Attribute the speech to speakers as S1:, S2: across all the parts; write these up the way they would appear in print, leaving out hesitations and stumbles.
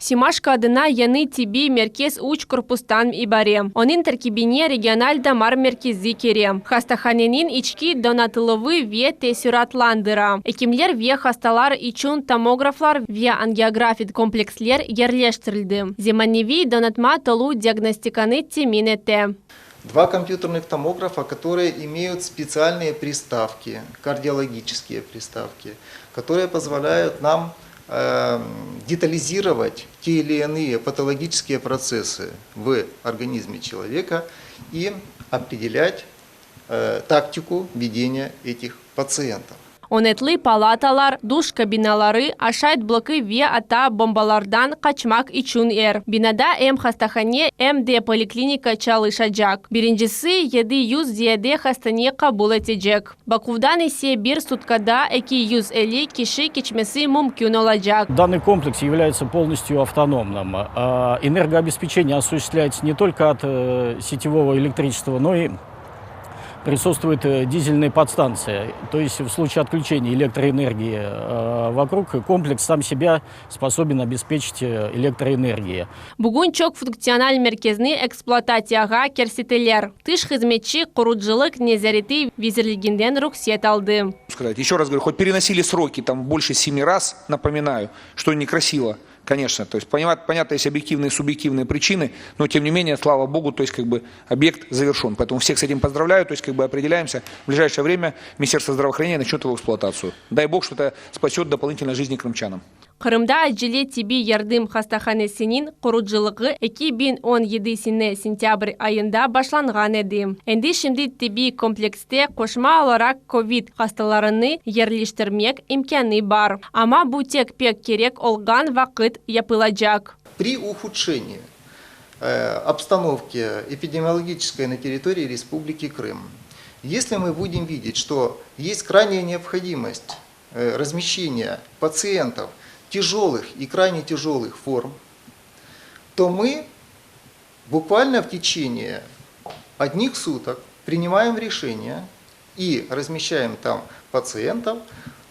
S1: Симашка адына яны тиби меркез уч корпустан ибаре. Онын теркибине региональ дамар меркези кере. Хастаханенин ички донатылывы ве тесюратландыра. Экимлер ве хасталар ичун томографлар ве ангиографит комплекслер ерлештірілді. Земаневи донатма толу диагностиканы теминете.
S2: 2 компьютерных томографа, которые имеют специальные приставки, кардиологические приставки, которые позволяют нам детализировать те или иные патологические процессы в организме человека и определять тактику ведения этих пациентов.
S1: Онетлы палаталар, душ кабиналары ашайт блоки ве ата бомбалардан качмак ичун Бинада хастахане де поликлиника чалышаджак. Биринчisi 700 зияде хастане кабул этежек. Бакувдан исе бир суткада 250 киши кичмеси мумкин олажак.
S3: Данный комплекс является полностью автономным. Энергообеспечение осуществляется не только от сетевого электричества, но и присутствует дизельная подстанция. То есть в случае отключения электроэнергии вокруг комплекс сам себя способен обеспечить электроэнергией.
S1: Бүгін чок функциональ мерkezни эксплуатацияға керсетелер. Тыш хизметчи куруджилык незарети визерлигинден рухсет алды.
S4: Еще раз говорю, хоть переносили сроки там больше 7 раз, напоминаю, что некрасиво. Конечно, то есть понятно, есть объективные и субъективные причины, но тем не менее, слава богу, то есть объект завершен. Поэтому всех с этим поздравляю, то есть определяемся. В ближайшее время Министерство здравоохранения начнет его эксплуатацию. Дай бог, что это спасет дополнительно жизни крымчанам.
S1: Кырымда Acile Tibi Yardım Hastahanesi'nin kuruculuğu 2017 sentyabr ayında başlanğan edi. Endi şimdi tibi komplekste koşma olarak COVID hastalarını yerleştirmek imkanı var. Ama bu tek pek gerek olgan vakit yapılacak.
S2: При ухудшении обстановки эпидемиологической на территории Республики Крым, если мы будем видеть, что есть крайняя необходимость размещения пациентов тяжелых и крайне тяжелых форм, то мы буквально в течение одних суток принимаем решение и размещаем там пациентов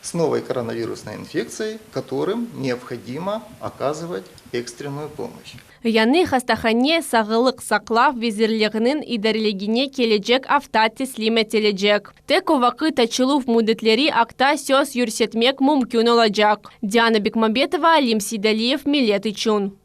S2: с новой коронавирусной инфекцией, которым необходимо оказывать экстренную помощь.
S1: Яны хастахане сағылық сақлав визирлігінің идарилегіне кележек авта теслим етележек. Тек о вақыт ачылув мудетлері акта сөз юрсетмек мумкін олажак. Диана Бекмамбетова, Алим Сидалиев, Милет Ичун.